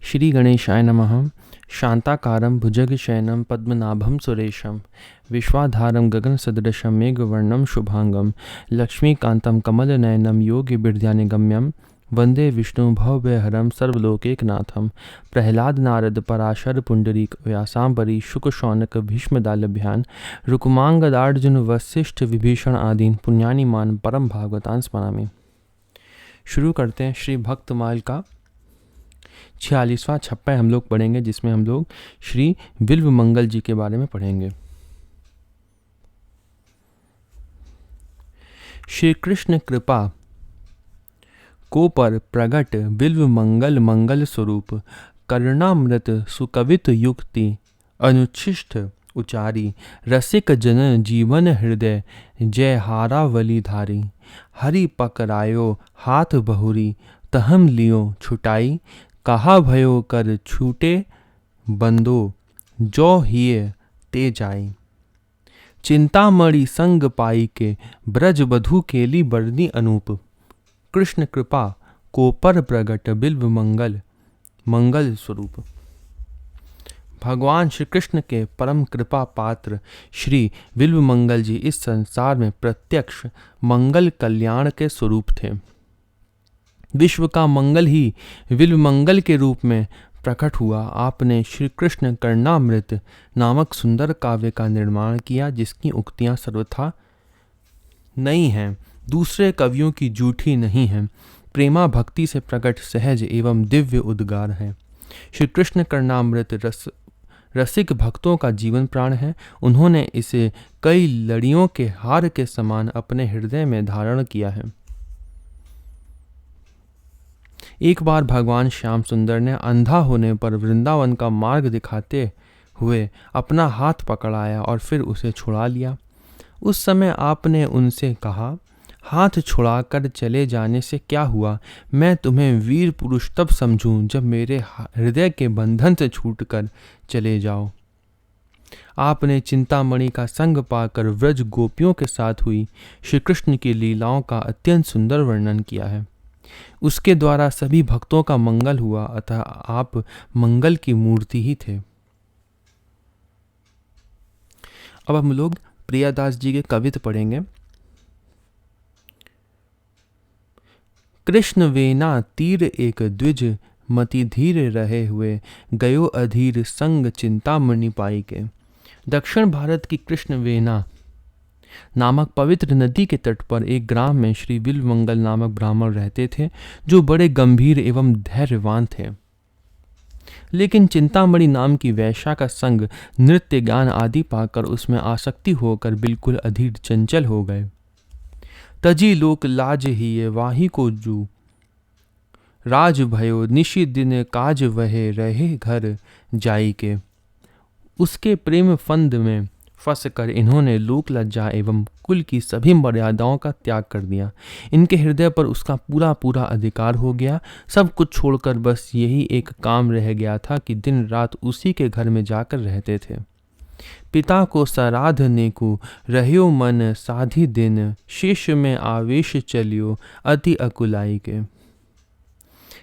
श्री गणेशाय नमः। शांताकारं भुजगशयनं पद्मनाभं सुरेशं विश्वाधारं गगनसदृशं मेघवर्णं शुभांगं लक्ष्मीकान्तं कमलनयनं योगिभिर्ध्यानगम्यं वन्दे विष्णु भवभयहरं सर्वलोकैकनाथं। प्रह्लाद नारद पराशर पुंडरीक व्यासांबरी शुक शौनक भीष्मदालभ्यान् रुकुमांगदार्जुन वसिष्ठ विभीषण आदीन पुण्यानि मान परम भागवतान् स्मरामि। शुरू करते हैं श्री भक्तमाल का 46वां छप्पा हम लोग पढ़ेंगे, जिसमें हम लोग श्री बिल्व मंगल जी के बारे में पढ़ेंगे। श्री कृष्ण कृपा को पर प्रगट बिल्व मंगल मंगल स्वरूप करुणामृत सुकवित युक्ति अनुच्छिष्ट उचारी रसिक जन जीवन हृदय जय हारावली धारी। हरि पकरायो हाथ बहुरी तहम लियो छुटाई कहा भयो कर छूटे बंदो जो हिये ते जाई। चिंतामणि संग पाई के ब्रज बधु केली बरनी अनूप। कृष्ण कृपा को पर प्रगट बिल्व मंगल मंगल स्वरूप। भगवान श्री कृष्ण के परम कृपा पात्र श्री बिल्व मंगल जी इस संसार में प्रत्यक्ष मंगल कल्याण के स्वरूप थे। विश्व का मंगल ही बिल्व मंगल के रूप में प्रकट हुआ। आपने श्री कृष्ण कर्णामृत नामक सुंदर काव्य का निर्माण किया, जिसकी उक्तियां सर्वथा नई हैं, दूसरे कवियों की जूठी नहीं हैं, प्रेमा भक्ति से प्रकट सहज एवं दिव्य उद्गार है। श्री कृष्ण कर्णामृत रसिक भक्तों का जीवन प्राण है। उन्होंने इसे कई लड़ियों के हार के समान अपने हृदय में धारण किया है। एक बार भगवान श्याम सुंदर ने अंधा होने पर वृंदावन का मार्ग दिखाते हुए अपना हाथ पकड़ाया और फिर उसे छुड़ा लिया। उस समय आपने उनसे कहा, हाथ छुड़ाकर चले जाने से क्या हुआ? मैं तुम्हें वीर पुरुष तब समझूं जब मेरे हृदय के बंधन से छूटकर चले जाओ। आपने चिंतामणि का संग पाकर व्रज गोपियों के साथ हुई श्री कृष्ण की लीलाओं का अत्यंत सुंदर वर्णन किया है। उसके द्वारा सभी भक्तों का मंगल हुआ, अतः आप मंगल की मूर्ति ही थे। अब हम लोग प्रियादास जी के कवित पढ़ेंगे। कृष्ण वेना तीर एक द्विज मति धीर रहे हुए गयो अधीर संग चिंतामणि पाई के। दक्षिण भारत की कृष्ण वेना नामक पवित्र नदी के तट पर एक ग्राम में श्री बिल्व मंगल नामक ब्राह्मण रहते थे, जो बड़े गंभीर एवं धैर्यवान थे। लेकिन चिंतामणि नाम की वैश्या का संग, नृत्य ज्ञान आदि पाकर उसमें आसक्ति होकर बिल्कुल अधीर चंचल हो गए। तजी लोक लाज हिये वाही को जू राज भयो निशि दिन काज वहे रहे घर जाई के। उसके प्रेम फंद में फंस कर इन्होंने लोक लज्जा एवं कुल की सभी मर्यादाओं का त्याग कर दिया। इनके हृदय पर उसका पूरा पूरा अधिकार हो गया। सब कुछ छोड़कर बस यही एक काम रह गया था कि दिन रात उसी के घर में जाकर रहते थे। पिता को सराध नेकु रह्यो मन साधी दिन शेष में आवेश चलियो अति अकुलाई के।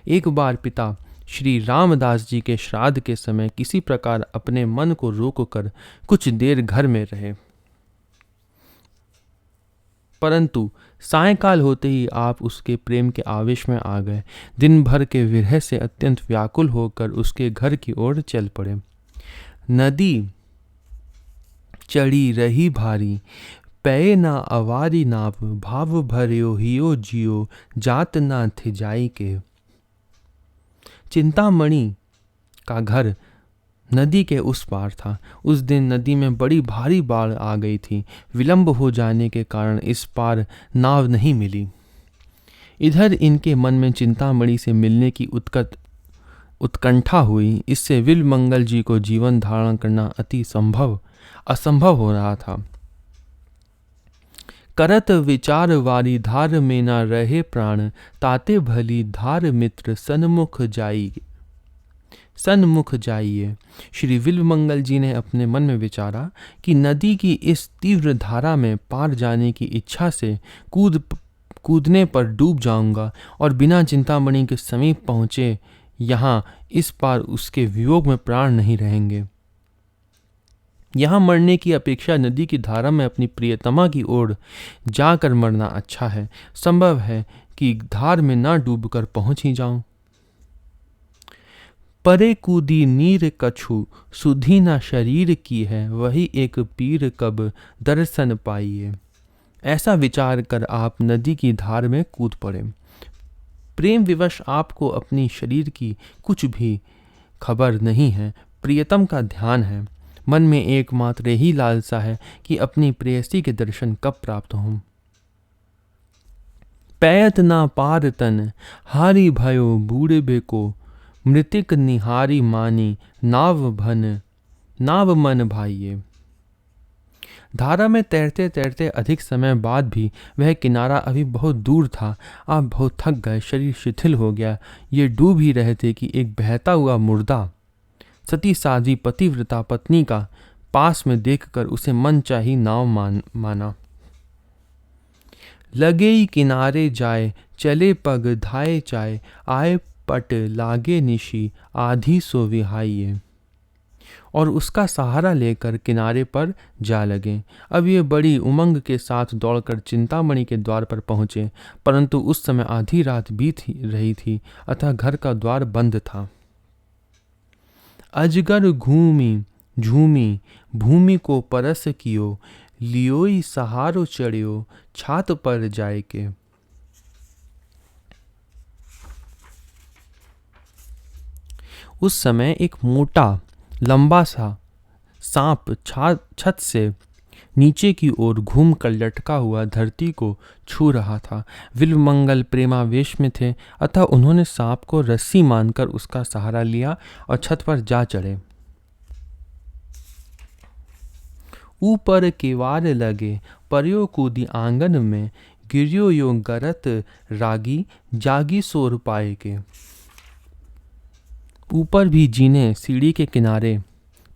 एक बार पिता श्री रामदास जी के श्राद्ध के समय किसी प्रकार अपने मन को रोककर कुछ देर घर में रहे, परंतु सायंकाल होते ही आप उसके प्रेम के आवेश में आ गए। दिन भर के विरह से अत्यंत व्याकुल होकर उसके घर की ओर चल पड़े। नदी चढ़ी रही भारी पै ना अवारी नाव भाव भर्यो हियो जियो जात ना थे जाई के। चिंतामणि का घर नदी के उस पार था। उस दिन नदी में बड़ी भारी बाढ़ आ गई थी। विलंब हो जाने के कारण इस पार नाव नहीं मिली। इधर इनके मन में चिंतामणि से मिलने की उत्कंठा हुई। इससे बिल्व मंगल जी को जीवन धारण करना अति असंभव हो रहा था। करत विचार वारी धार में ना रहे प्राण ताते भली धार मित्र सन्मुख जाइए। श्री बिल्व मंगल जी ने अपने मन में विचारा कि नदी की इस तीव्र धारा में पार जाने की इच्छा से कूदने पर डूब जाऊंगा और बिना चिंतामणि के समीप पहुँचे यहाँ इस पार उसके वियोग में प्राण नहीं रहेंगे। यहाँ मरने की अपेक्षा नदी की धारा में अपनी प्रियतमा की ओर जाकर मरना अच्छा है। संभव है कि धार में ना डूबकर पहुंच ही जाऊं। परे कूदी नीर कछु सुधी ना शरीर की है, वही एक पीर कब दर्शन पाइए। ऐसा विचार कर आप नदी की धार में कूद पड़े। प्रेम विवश आपको अपनी शरीर की कुछ भी खबर नहीं है, प्रियतम का ध्यान है। मन में एकमात्र ही लालसा है कि अपनी प्रेयसी के दर्शन कब प्राप्त हों। पैत ना पार तन हारी भयो बूढ़े को, मृतिक निहारी मानी नाव मन भाइये। धारा में तैरते तैरते अधिक समय बाद भी वह किनारा अभी बहुत दूर था। आप बहुत थक गए, शरीर शिथिल हो गया। ये डूब ही रहे थे कि एक बहता हुआ मुर्दा सती साध्वी पतिव्रता पत्नी का पास में देखकर उसे मन चाही नाव माना। लगे ही किनारे जाए, चले पग धाए चाय, आए पट लागे निशी आधी सो विहाइये। और उसका सहारा लेकर किनारे पर जा लगे। अब ये बड़ी उमंग के साथ दौड़कर चिंतामणि के द्वार पर पहुँचे, परंतु उस समय आधी रात बीत रही थी, अतः घर का द्वार बंद था। अजगर घूमी झूमी भूमि को परस कियो, लियोई सहारो चढ़ियो छात पर जाए के। उस समय एक मोटा लंबा सा सांप छत से नीचे की ओर घूमकर लटका हुआ धरती को छू रहा था। विल्वमंगल प्रेमावेश में थे, अतः उन्होंने सांप को रस्सी मानकर उसका सहारा लिया और छत पर जा चढ़े। ऊपर केवार लगे पर्यो कूदी आंगन में, गिरियो यो गरत रागी जागी सोर पाए के। ऊपर भी जीने सीढ़ी के किनारे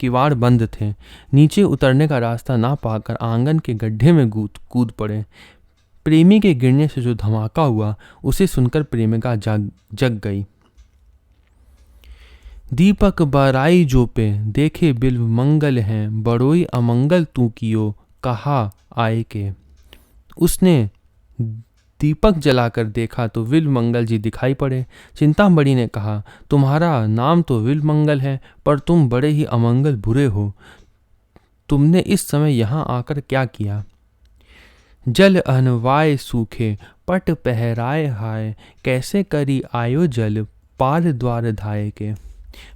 किवाड़ बंद थे। नीचे उतरने का रास्ता ना पाकर आंगन के गड्ढे में कूद पड़े। प्रेमी के गिरने से जो धमाका हुआ उसे सुनकर प्रेमिका जग गई। दीपक बराई जो पे देखे बिल्व मंगल हैं, बड़ोई अमंगल तू कियो कहा आए के। उसने दीपक जलाकर देखा तो विल्वमंगल जी दिखाई पड़े। चिंतामणि ने कहा, तुम्हारा नाम तो विल्वमंगल है, पर तुम बड़े ही अमंगल बुरे हो। तुमने इस समय यहाँ आकर क्या किया? जल अनवाय सूखे पट पहराए हाय, कैसे करी आयो जल पार द्वार धाये के।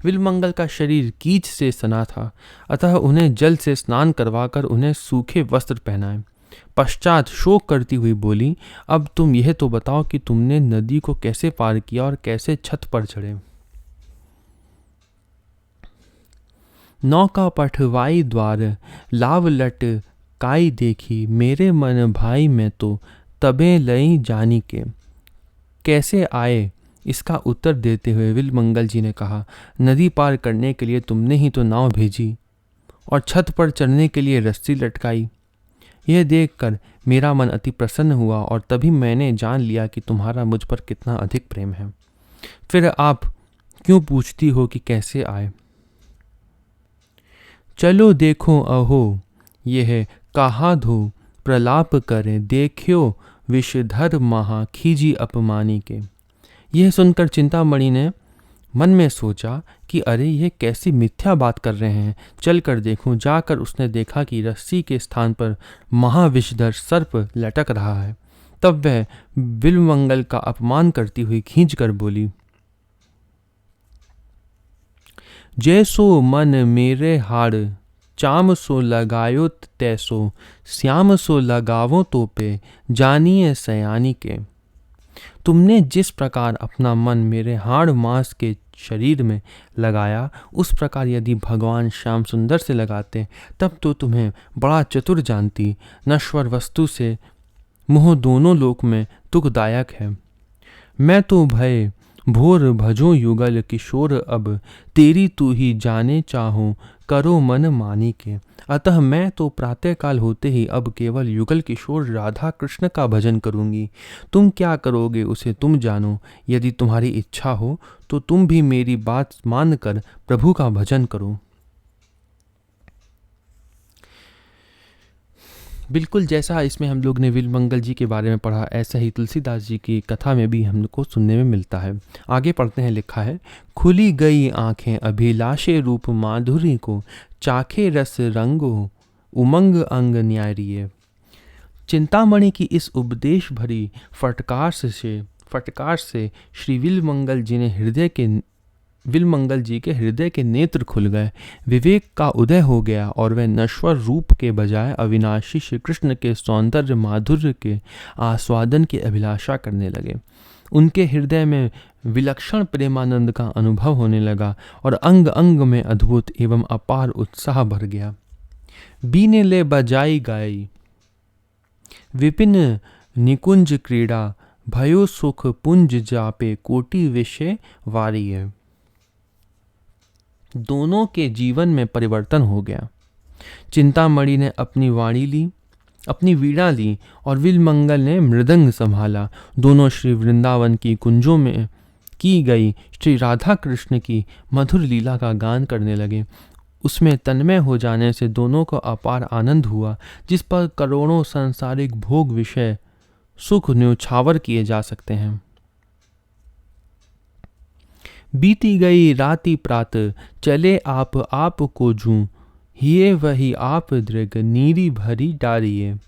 विल्वमंगल का शरीर कीच से सना था, अतः उन्हें जल से स्नान करवाकर उन्हें सूखे वस्त्र पहनाए। पश्चात शोक करती हुई बोली, अब तुम यह तो बताओ कि तुमने नदी को कैसे पार किया और कैसे छत पर चढ़े। नौका पठवाई द्वार लाव लट काई देखी, मेरे मन भाई में तो तबे लई जानी के। कैसे आए, इसका उत्तर देते हुए विल्वमंगल जी ने कहा, नदी पार करने के लिए तुमने ही तो नाव भेजी और छत पर चढ़ने के लिए रस्सी लटकाई। यह देखकर मेरा मन अति प्रसन्न हुआ और तभी मैंने जान लिया कि तुम्हारा मुझ पर कितना अधिक प्रेम है। फिर आप क्यों पूछती हो कि कैसे आए? चलो देखो अहो, यह कहा धो प्रलाप करे, देखियो विषधर महा खीजी अपमानी के। यह सुनकर चिंतामणि ने मन में सोचा कि अरे ये कैसी मिथ्या बात कर रहे हैं, चल कर देखूं। जाकर उसने देखा कि रस्सी के स्थान पर महाविषधर सर्प लटक रहा है। तब वह विल्वमंगल का अपमान करती हुई खींच कर बोली, जैसो मन मेरे हाड़, चाम सो लगायो तैसो, श्याम सो लगावो तो पे, जानिए सयानी के। तुमने जिस प्रकार अपना मन मेरे हाड़ मांस के शरीर में लगाया, उस प्रकार यदि भगवान श्याम सुंदर से लगाते तब तो तुम्हें बड़ा चतुर जानती। नश्वर वस्तु से मोह दोनों लोक में दुखदायक है। मैं तो भय भोर भजो युगल किशोर अब, तेरी तू ही जाने चाहूँ करो मन मानी के। अतः मैं तो प्रातःकाल होते ही अब केवल युगल किशोर राधा कृष्ण का भजन करूँगी। तुम क्या करोगे उसे तुम जानो। यदि तुम्हारी इच्छा हो तो तुम भी मेरी बात मानकर प्रभु का भजन करो। बिल्कुल जैसा इसमें हम लोग ने विल्वमंगल जी के बारे में पढ़ा, ऐसा ही तुलसीदास जी की कथा में भी हमको सुनने में मिलता है। आगे पढ़ते हैं, लिखा है, खुली गई आंखें अभिलाषे रूप माधुरी को, चाखे रस रंगो उमंग अंग न्यारिये। चिंतामणि की इस उपदेश भरी फटकार से श्री विल्वमंगल जी के हृदय के नेत्र खुल गए। विवेक का उदय हो गया और वह नश्वर रूप के बजाय अविनाशी श्री कृष्ण के सौंदर्य माधुर्य के आस्वादन की अभिलाषा करने लगे। उनके हृदय में विलक्षण प्रेमानंद का अनुभव होने लगा और अंग अंग में अद्भुत एवं अपार उत्साह भर गया। बीने ले बजाई गाई विपिन निकुंज क्रीड़ा, भयो सुख पुंज जापे कोटि विषय वारिये। दोनों के जीवन में परिवर्तन हो गया। चिंतामणि ने अपनी वीणा ली और विल्वमंगल ने मृदंग संभाला। दोनों श्री वृंदावन की कुंजों में की गई श्री राधा कृष्ण की मधुर लीला का गान करने लगे। उसमें तन्मय हो जाने से दोनों को अपार आनंद हुआ, जिस पर करोड़ों सांसारिक भोग विषय सुख न्योछावर किए जा सकते हैं। बीती गई राति प्रात, चले आप को जूं, हिये वही आप दृग नीरी भरी डारिये।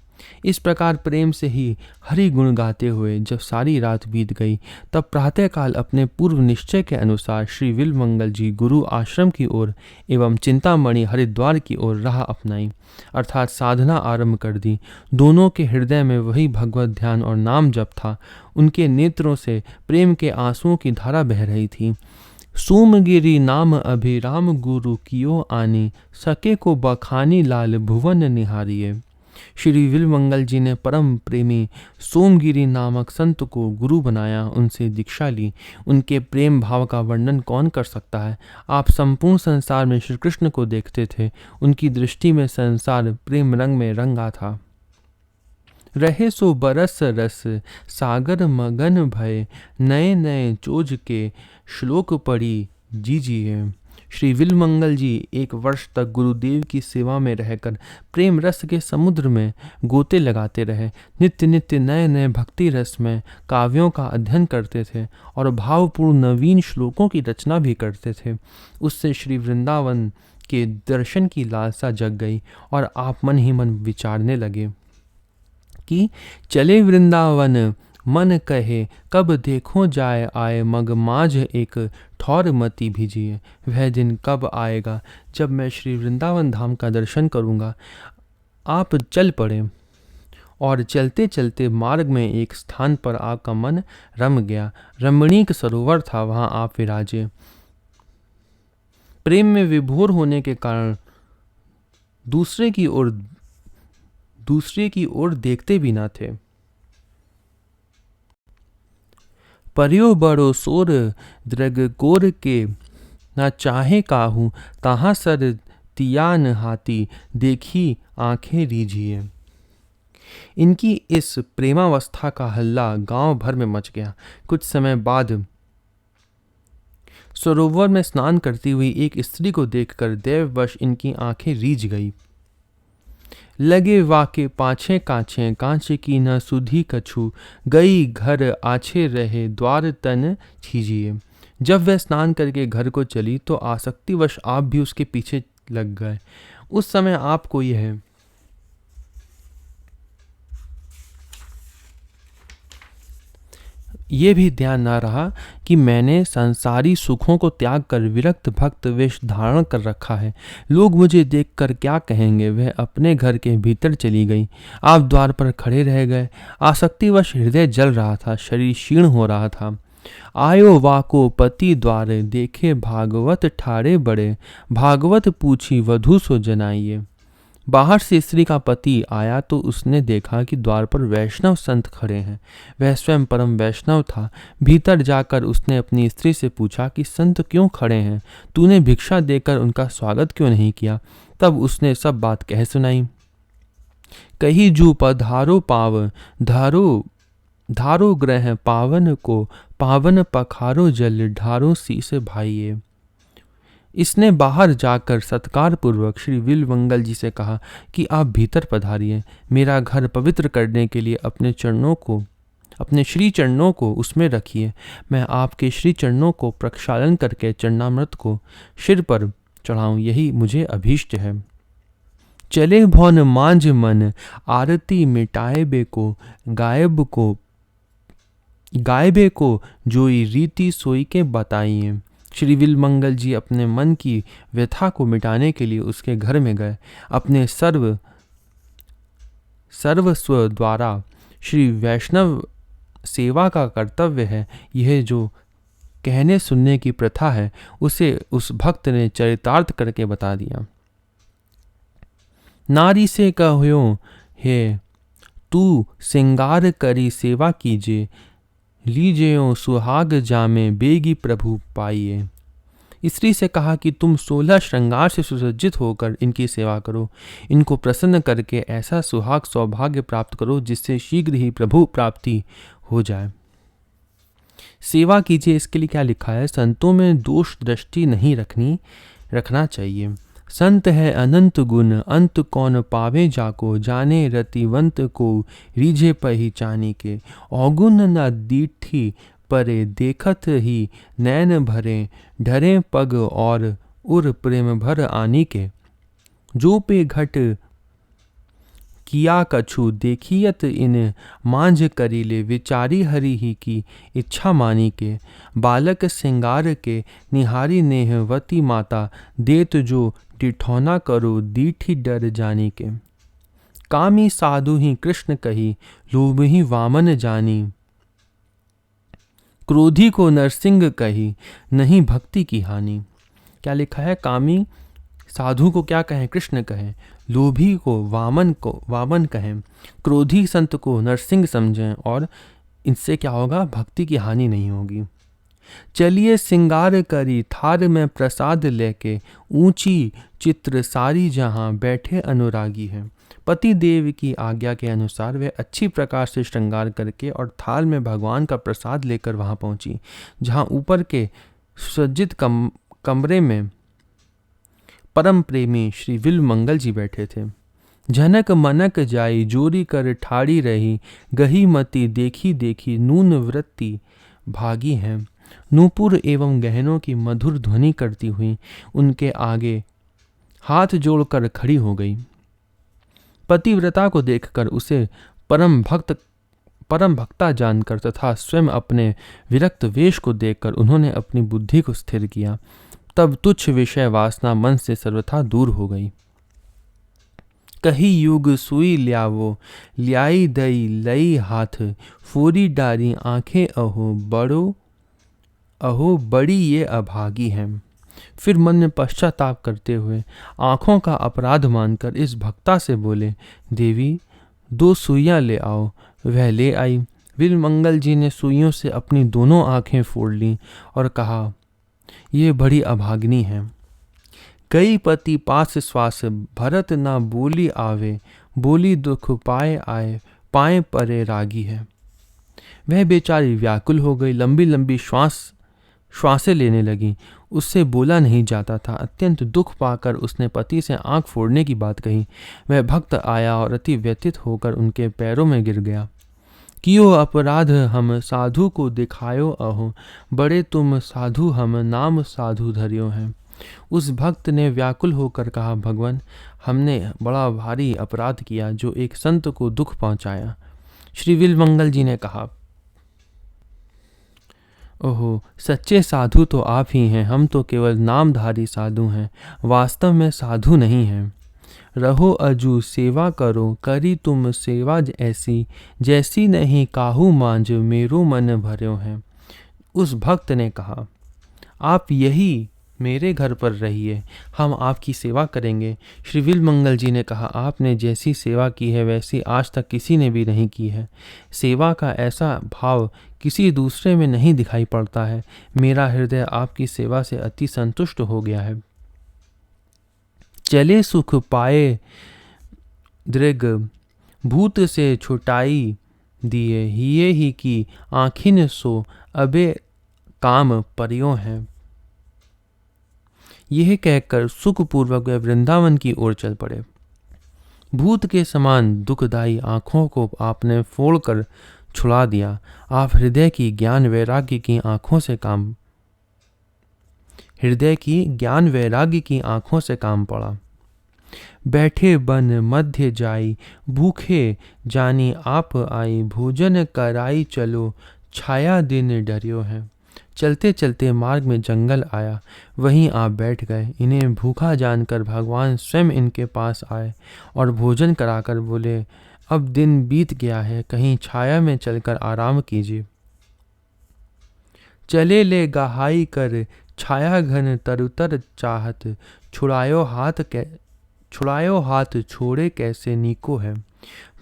इस प्रकार प्रेम से ही हरि गुण गाते हुए जब सारी रात बीत गई, तब प्रातःकाल अपने पूर्व निश्चय के अनुसार श्री विल्वमंगल जी गुरु आश्रम की ओर एवं चिंतामणि हरिद्वार की ओर राह अपनाई, अर्थात साधना आरंभ कर दी। दोनों के हृदय में वही भगवत ध्यान और नाम जप था। उनके नेत्रों से प्रेम के आंसुओं की धारा बह रही थी। सोमगिरी नाम अभिराम गुरु कियो आनी, सके को बखानी लाल भुवन निहारिये। श्री विल्वमंगल जी ने परम प्रेमी सोमगिरी नामक संत को गुरु बनाया, उनसे दीक्षा ली। उनके प्रेम भाव का वर्णन कौन कर सकता है। आप संपूर्ण संसार में श्री कृष्ण को देखते थे। उनकी दृष्टि में संसार प्रेम रंग में रंगा था। रहे सो बरस रस सागर मगन भय, नए नए चोज के श्लोक पढ़ी जीजिए। श्री विल्वमंगल जी 1 वर्ष तक गुरुदेव की सेवा में रहकर प्रेम रस के समुद्र में गोते लगाते रहे। नित्य नित्य नए नए भक्ति रस में काव्यों का अध्ययन करते थे और भावपूर्ण नवीन श्लोकों की रचना भी करते थे। उससे श्री वृंदावन के दर्शन की लालसा जग गई और आप मन ही मन विचारने लगे कि चले वृंदावन मन कहे, कब देखो जाए आए मग माझ एक ठौर मती भीजिए। वह दिन कब आएगा जब मैं श्री वृंदावन धाम का दर्शन करूँगा। आप चल पड़े और चलते चलते मार्ग में एक स्थान पर आपका मन रम गया। रमणीक सरोवर था, वहाँ आप विराजे। प्रेम में विभोर होने के कारण दूसरे की ओर देखते भी न थे। परियो बड़ो सोर द्रग गोर के, ना चाहे काहू तहाँ सर तियान हाथी, देखी आंखें रीझिए। इनकी इस प्रेमावस्था का हल्ला गांव भर में मच गया। कुछ समय बाद सरोवर में स्नान करती हुई एक स्त्री को देखकर देववश इनकी आंखें रीझ गई। लगे वाके पाछे काछे, कांचे की न सुधी कछु, गई घर आछे रहे द्वार तन छीजिए। जब वह स्नान करके घर को चली तो आसक्तिवश आप भी उसके पीछे लग गए। उस समय आपको ये भी ध्यान ना रहा कि मैंने संसारी सुखों को त्याग कर विरक्त भक्त वेश धारण कर रखा है। लोग मुझे देखकर क्या कहेंगे। वह अपने घर के भीतर चली गई। आप द्वार पर खड़े रह गए। आसक्तिवश हृदय जल रहा था, शरीर क्षीण हो रहा था। आयो वाको पति द्वारे, देखे भागवत ठाड़े बड़े, भागवत पूछी वधु सो जनाइए। बाहर से स्त्री का पति आया तो उसने देखा कि द्वार पर वैष्णव संत खड़े हैं। वह स्वयं परम वैष्णव था। भीतर जाकर उसने अपनी स्त्री से पूछा कि संत क्यों खड़े हैं, तूने भिक्षा देकर उनका स्वागत क्यों नहीं किया। तब उसने सब बात कह सुनाई। कही जू पधारो पाव धारो धारो ग्रह पावन को, पावन पखारो जल ढारो शीस भाइये। इसने बाहर जाकर सत्कार पूर्वक श्री विल्वंगल जी से कहा कि आप भीतर पधारिए, मेरा घर पवित्र करने के लिए अपने श्री चरणों को उसमें रखिए। मैं आपके श्री चरणों को प्रक्षालन करके चरणामृत को सिर पर चढ़ाऊं, यही मुझे अभीष्ट है। चले भौन मांझ मन आरती मिटाएबे को, गायबे को जोई रीति सोई के बताइए। श्री विल्वंगल जी अपने मन की व्यथा को मिटाने के लिए उसके घर में गए। अपने सर्वस्व द्वारा श्री वैष्णव सेवा का कर्तव्य है, यह जो कहने सुनने की प्रथा है उसे उस भक्त ने चरितार्थ करके बता दिया। नारी से कहो हे तू सिंगार करी सेवा कीजिए, लीजिए सुहाग जामे बेगी प्रभु पाइए। स्त्री से कहा कि तुम 16 श्रृंगार से सुसज्जित होकर इनकी सेवा करो, इनको प्रसन्न करके ऐसा सुहाग सौभाग्य प्राप्त करो जिससे शीघ्र ही प्रभु प्राप्ति हो जाए। सेवा कीजिए, इसके लिए क्या लिखा है, संतों में दोष दृष्टि नहीं रखना चाहिए। संत है अनंत गुण, अंत कौन पावे जाको, जाने रतिवंत को रीझे पहचानी के। औगुण न दीठी परे, देखत ही नैन भरे, ढरे पग और उर प्रेम भर आनी के। जो पे घट किया कछु, देखियत इन मांझ करीले, विचारी हरि ही की इच्छा मानी के। बालक सिंगार के निहारी नेहवती माता, देत जो डिठौना करो दीठी डर जानी के। कामी साधु ही कृष्ण कही, लोभ ही वामन जानी, क्रोधी को नरसिंह कही, नहीं भक्ति की हानि। क्या लिखा है, कामी साधु को क्या कहें, कृष्ण कहें, लोभी को वामन कहें, क्रोधी संत को नरसिंह समझें, और इनसे क्या होगा, भक्ति की हानि नहीं होगी। चलिए सिंगार करी थार में प्रसाद लेके, ऊंची चित्र सारी जहां बैठे अनुरागी है। पति देव की आज्ञा के अनुसार वे अच्छी प्रकार से श्रृंगार करके और थाल में भगवान का प्रसाद लेकर वहां पहुंची, जहां ऊपर के सुसज्जित कमरे में परम प्रेमी श्री विल्वंगल जी बैठे थे। जनक मनक जाई, जोरी कर ठाड़ी रही, गही मती देखी देखी, नून वृत्ति भागी है। नूपुर एवं गहनों की मधुर ध्वनि करती हुई उनके आगे हाथ जोड़कर खड़ी हो गई। पतिव्रता को देखकर उसे परम भक्ता जानकर तथा स्वयं अपने विरक्त वेश को देखकर उन्होंने अपनी बुद्धि को स्थिर किया। तब तुच्छ विषय वासना मन से सर्वथा दूर हो गई। कही युग सुई ल्यावो, ल्याई दई लई हाथ, फोरी डारी आंखें अहो बड़ी ये अभागी हैं। फिर मन में पश्चाताप करते हुए आंखों का अपराध मानकर इस भक्ता से बोले, देवी 2 सुइयां ले आओ। वह ले आई। विल्वंगल जी ने सुइयों से अपनी दोनों आंखें फोड़ लीं और कहा, ये बड़ी अभागिनी है। कई पति पास श्वास, भरत ना बोली आवे, बोली दुख पाए परे रागी है। वह बेचारी व्याकुल हो गई, लंबी लंबी श्वासें लेने लगी। उससे बोला नहीं जाता था। अत्यंत दुख पाकर उसने पति से आंख फोड़ने की बात कही। वह भक्त आया और अति व्यथित होकर उनके पैरों में गिर गया। कियो अपराध हम साधु को दिखायो अहो, बड़े तुम साधु हम नाम साधु धरियो हैं। उस भक्त ने व्याकुल होकर कहा, भगवान, हमने बड़ा भारी अपराध किया जो एक संत को दुख पहुंचाया। श्री विल्वंगल जी ने कहा, ओहो, सच्चे साधु तो आप ही हैं, हम तो केवल नामधारी साधु हैं, वास्तव में साधु नहीं हैं। रहो अजू सेवा करो, करी तुम सेवा ऐसी, जैसी नहीं काहू मांझ मेरो मन भर्यो है। उस भक्त ने कहा, आप यही मेरे घर पर रहिए, हम आपकी सेवा करेंगे। श्री विल्वमंगल जी ने कहा, आपने जैसी सेवा की है वैसी आज तक किसी ने भी नहीं की है। सेवा का ऐसा भाव किसी दूसरे में नहीं दिखाई पड़ता है। मेरा हृदय आपकी सेवा से अति संतुष्ट हो गया है। चले सुख पाए दृग, भूत से छुटाई दिए, हिये ही की आँखिन सो अबे काम परियों हैं। यह कहकर सुखपूर्वक वे वृंदावन की ओर चल पड़े। भूत के समान दुखदायी आँखों को आपने फोड़कर छुड़ा दिया। आप हृदय की ज्ञान वैराग्य की आँखों से काम पड़ा। बैठे बन मध्य जाई, भूखे जानी आप आई, भोजन कराई चलो, छाया दिन डरियो है। चलते चलते मार्ग में जंगल आया, वहीं आप बैठ गए। इन्हें भूखा जानकर भगवान स्वयं इनके पास आए और भोजन कराकर बोले, अब दिन बीत गया है, कहीं छाया में चलकर आराम कीजिए। चले ले गहाई कर छाया घन तरुतर चाहत, छुड़ायो हाथ छोड़े कैसे नीको है।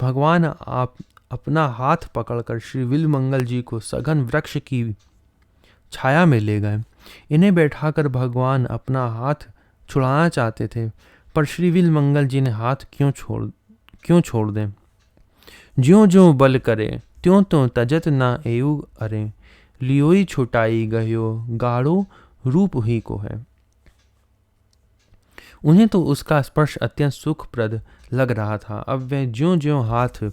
भगवान आप अपना हाथ पकड़कर श्री विल्वमंगल जी को सघन वृक्ष की छाया में ले गए। इन्हें बैठाकर भगवान अपना हाथ छुड़ाना चाहते थे, पर श्री विल्वमंगल जी ने हाथ क्यों छोड़ दें। ज्यों ज्यों बल करे त्यों त्यों तजत ना एउ अरे, लियोई छुटाई गयो गाढ़ो रूप ही को है। उन्हें तो उसका स्पर्श अत्यंत सुखप्रद लग रहा था। अब वे ज्यों ज्यों हाथ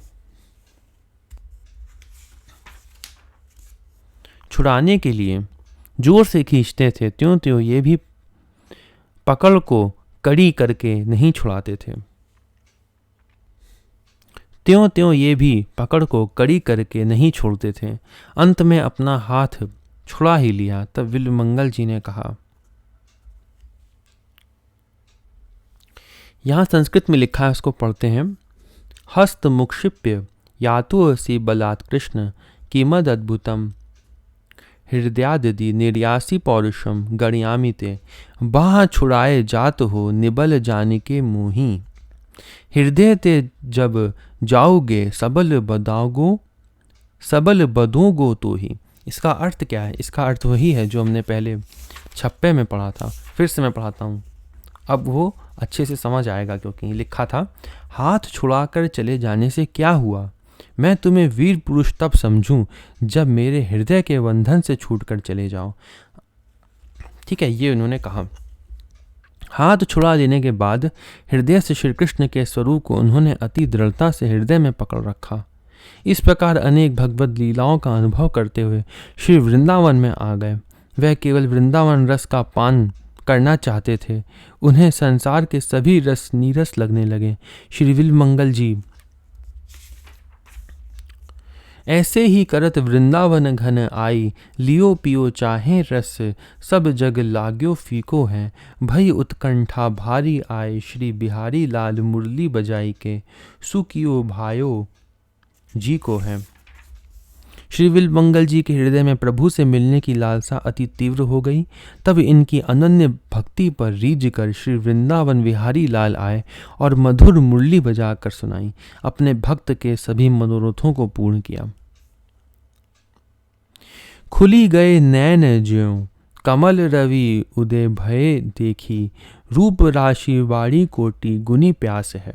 छुड़ाने के लिए जोर से खींचते थे, त्यों त्यों ये भी पकड़ को कड़ी करके नहीं छुड़ाते थे। त्यों त्यों ये भी पकड़ को कड़ी करके नहीं छोड़ते थे। अंत में अपना हाथ छुड़ा ही लिया। तब विल्वमंगल जी ने कहा, यहाँ संस्कृत में लिखा है, उसको पढ़ते हैं। हस्त मुक्षिप्य यातु सी बलात् कृष्ण, किमद अद्भुतम हृदयादि निर्यासी पौरुषम गणयामि ते, बाह छुड़ाए जात हो निबल जानिके मोही, हृदय ते जब जाओगे सबल बदोगो तो ही। इसका अर्थ क्या है? इसका अर्थ वही है जो हमने पहले छप्पे में पढ़ा था। फिर से मैं पढ़ाता हूँ, अब वो अच्छे से समझ आएगा, क्योंकि लिखा था, हाथ छुड़ाकर चले जाने से क्या हुआ? मैं तुम्हें वीर पुरुष तब समझूं जब मेरे हृदय के बंधन से छूटकर चले जाओ। ठीक है, ये उन्होंने कहा। हाथ छुड़ा लेने के बाद हृदय से श्री कृष्ण के स्वरूप को उन्होंने अति दृढ़ता से हृदय में पकड़ रखा। इस प्रकार अनेक भगवत लीलाओं का अनुभव करते हुए श्री वृंदावन में आ गए। वह केवल वृंदावन रस का पान करना चाहते थे। उन्हें संसार के सभी रस नीरस लगने लगे। श्री विल्वमंगल जी ऐसे ही करत वृंदावन घन आई, लियो पियो चाहे रस, सब जग लाग्यो फीको है, भई उत्कंठा भारी आए, श्री बिहारी लाल मुरली बजाई के, सुकियो भायो जी को है। श्री विल्वमंगल जी के हृदय में प्रभु से मिलने की लालसा अति तीव्र हो गई। तब इनकी अनन्य भक्ति पर रीझ कर श्री वृंदावन विहारी लाल आए और मधुर मुरली बजाकर सुनाई। अपने भक्त के सभी मनोरथों को पूर्ण किया। खुली गए नैन ज्यों कमल रवि उदय भय देखी, रूप राशि वाणी कोटि गुनी प्यास है।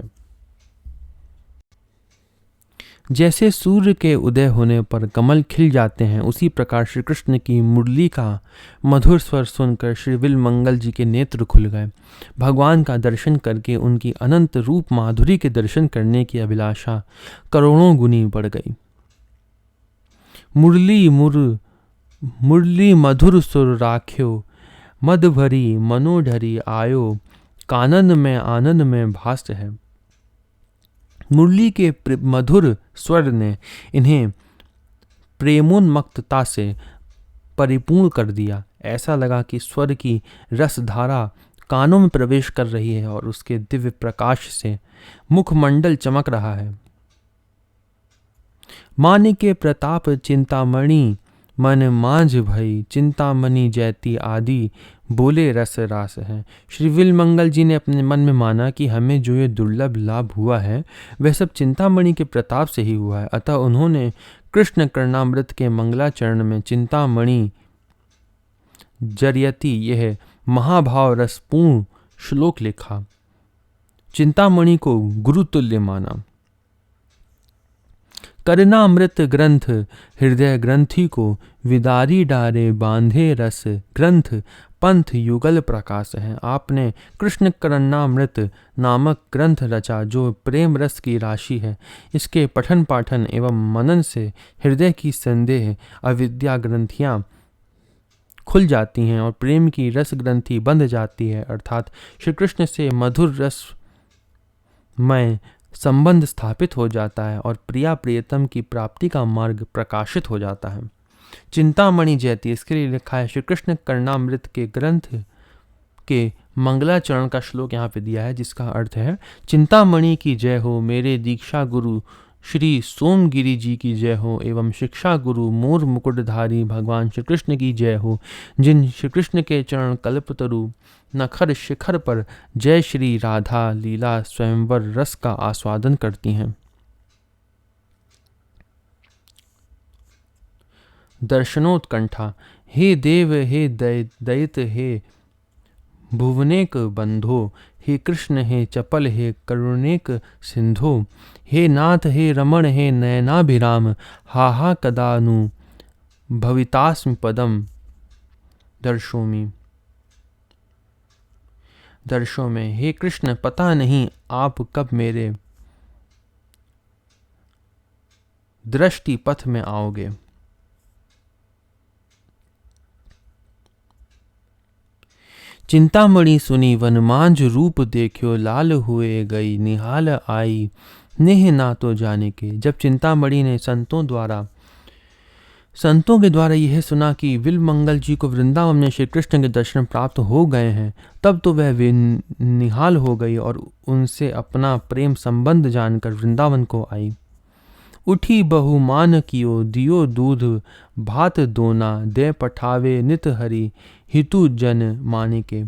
जैसे सूर्य के उदय होने पर कमल खिल जाते हैं, उसी प्रकार श्री कृष्ण की मुरली का मधुर स्वर सुनकर श्री विल्वमंगल जी के नेत्र खुल गए। भगवान का दर्शन करके उनकी अनंत रूप माधुरी के दर्शन करने की अभिलाषा करोड़ों गुनी बढ़ गई। मुरली मधुर सुर राख्यो, मद भरी मनोढरी आयो, आनंद में भास है। मुरली के मधुर स्वर ने इन्हें प्रेमोन्मत्तता से परिपूर्ण कर दिया। ऐसा लगा कि स्वर की रसधारा कानों में प्रवेश कर रही है और उसके दिव्य प्रकाश से मुखमंडल चमक रहा है। मानिके प्रताप चिंतामणि, मन मांझ भई, चिंतामणि जैती आदि, बोले रस रास है। श्री विल्वमंगल जी ने अपने मन में माना कि हमें जो ये दुर्लभ लाभ हुआ है वह सब चिंतामणि के प्रताप से ही हुआ है। अतः उन्होंने कृष्ण कर्णामृत के मंगलाचरण में चिंतामणि जरियति यह महाभाव रसपूर्ण श्लोक लिखा, चिंतामणि को गुरुतुल्य माना। करनामृत ग्रंथ हृदय ग्रंथि को विदारी डारे बांधे रस ग्रंथ पंथ युगल प्रकाश है। आपने कृष्ण करनामृत नामक ग्रंथ रचा जो प्रेम रस की राशि है। इसके पठन पाठन एवं मनन से हृदय की संदेह अविद्या ग्रंथियाँ खुल जाती हैं और प्रेम की रस ग्रंथि बंध जाती है, अर्थात श्री कृष्ण से मधुर रस में संबंध स्थापित हो जाता है और प्रिया प्रियतम की प्राप्ति का मार्ग प्रकाशित हो जाता है। चिंतामणि जयति, इसके लिए लिखा है श्री कृष्ण कर्णामृत के ग्रंथ के मंगलाचरण का श्लोक यहाँ पे दिया है, जिसका अर्थ है, चिंतामणि की जय हो, मेरे दीक्षा गुरु श्री सोमगिरी जी की जय हो, एवं शिक्षा गुरु मोर मुकुटधारी भगवान श्री कृष्ण की जय हो, जिन श्री कृष्ण के चरण कल्पतरु नखर शिखर पर जय श्री राधा लीला स्वयंवर रस का आस्वादन करती हैं। दर्शनोत्कंठा, हे देव हे दैत हे भुवनेक बंधो, हे कृष्ण हे चपल हे करुणेक सिंधो, हे नाथ हे रमण हे नयनाभिराम, हा कदानु भवितास्म पदम दर्शों में। हे कृष्ण, पता नहीं आप कब मेरे दृष्टि पथ में आओगे। चिंतामणि सुनी वनमांझ रूप देखियो, लाल हुए गई निहाल आई नेह ना तो जाने के। जब चिंतामणि ने संतों के द्वारा यह सुना कि विल्वमंगल जी को वृंदावन में श्री कृष्ण के दर्शन प्राप्त हो गए हैं, तब तो वह निहाल हो गई और उनसे अपना प्रेम संबंध जानकर वृंदावन को आई। उठी बहुमान कियो, दियो दूध भात दोना, दे पठावे नित हरि हितु जन माने के।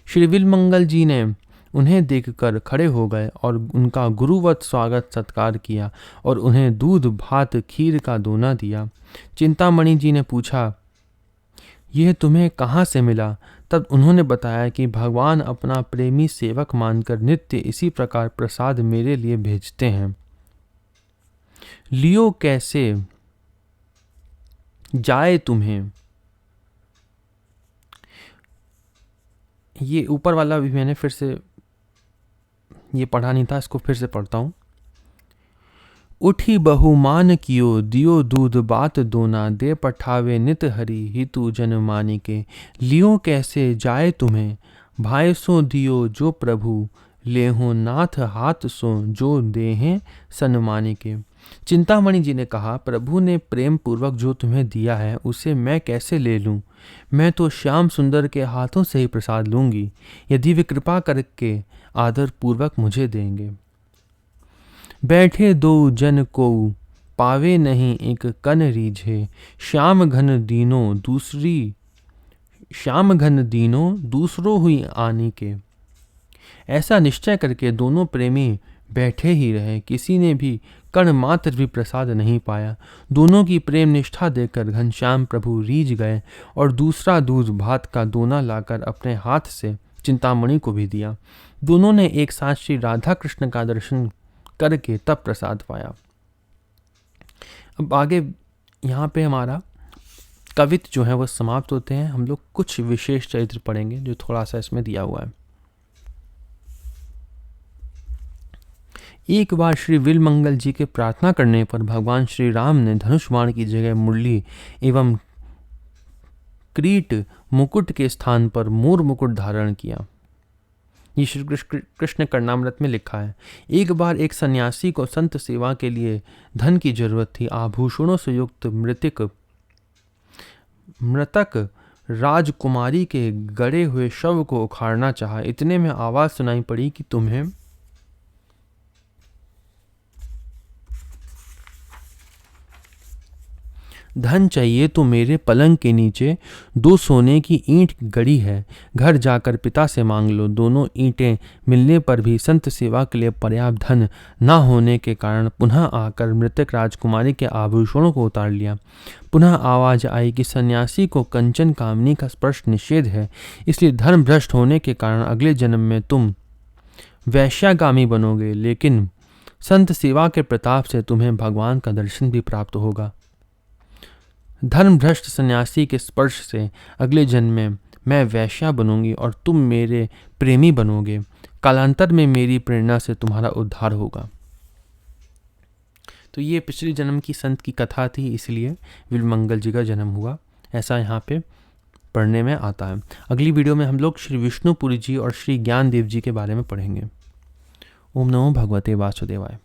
श्री विल्वमंगल जी ने उन्हें देखकर खड़े हो गए और उनका गुरुवत स्वागत सत्कार किया और उन्हें दूध भात खीर का दोना दिया। चिंतामणि जी ने पूछा, यह तुम्हें कहाँ से मिला? तब उन्होंने बताया कि भगवान अपना प्रेमी सेवक मानकर नित्य इसी प्रकार प्रसाद मेरे लिए भेजते हैं। लियो कैसे जाए तुम्हें। ये ऊपर वाला भी मैंने फिर से ये पढ़ा नहीं था, इसको फिर से पढ़ता हूँ। उठी बहुमान कियो, दियो दूध बात दोना, दे पठावे नित हरि हितु जन मानी के। लियो कैसे जाए तुम्हें, भाई सो दियो जो प्रभु, लेहो नाथ हाथ सो जो देहें सन्मानी के। चिंतामणि जी ने कहा, प्रभु ने प्रेम पूर्वक जो तुम्हें दिया है उसे मैं कैसे ले लूं? मैं तो श्याम सुंदर के हाथों से ही प्रसाद लूंगी, यदि वे कृपा करके आदर पूर्वक मुझे देंगे। बैठे दो जन को पावे नहीं एक कन रीझे, श्याम घन दीनो दूसरों हुई आनी के। ऐसा निश्चय करके दोनों प्रेमी बैठे ही रहे, किसी ने भी कण मात्र भी प्रसाद नहीं पाया। दोनों की प्रेम निष्ठा देखकर घनश्याम प्रभु रीझ गए और दूसरा दूध भात का दोना लाकर अपने हाथ से चिंतामणि को भी दिया। दोनों ने एक साथ श्री राधा कृष्ण का दर्शन करके तब प्रसाद पाया। अब आगे यहाँ पे हमारा कवित्त जो है वो समाप्त होते हैं। हम लोग कुछ विशेष चरित्र पढ़ेंगे जो थोड़ा सा इसमें दिया हुआ है। एक बार श्री विल्वमंगल जी के प्रार्थना करने पर भगवान श्री राम ने धनुष बाण की जगह मुरली एवं क्रीट मुकुट के स्थान पर मोर मुकुट धारण किया। ये श्री कृष्ण कर्णामृत में लिखा है। एक बार एक सन्यासी को संत सेवा के लिए धन की जरूरत थी। आभूषणों से युक्त मृतक राजकुमारी के गड़े हुए शव को उखाड़ना चाहा। इतने में आवाज सुनाई पड़ी कि तुम्हें धन चाहिए तो मेरे पलंग के नीचे 2 सोने की ईंट गड़ी है, घर जाकर पिता से मांग लो। दोनों ईंटें मिलने पर भी संत सेवा के लिए पर्याप्त धन न होने के कारण पुनः आकर मृतक राजकुमारी के आभूषणों को उतार लिया। पुनः आवाज आई कि सन्यासी को कंचन कामनी का स्पर्श निषेध है, इसलिए धर्म भ्रष्ट होने के कारण अगले जन्म में तुम वैश्यागामी बनोगे, लेकिन संत सेवा के प्रताप से तुम्हें भगवान का दर्शन भी प्राप्त होगा। धर्म भ्रष्ट सन्यासी के स्पर्श से अगले जन्म में मैं वैश्या बनूंगी और तुम मेरे प्रेमी बनोगे। कालांतर में मेरी प्रेरणा से तुम्हारा उद्धार होगा। तो ये पिछले जन्म की संत की कथा थी, इसलिए विल्वमंगल जी का जन्म हुआ, ऐसा यहाँ पे पढ़ने में आता है। अगली वीडियो में हम लोग श्री विष्णुपुरी जी और श्री ज्ञानदेव जी के बारे में पढ़ेंगे। ओम नमो भगवते वासुदेवाय।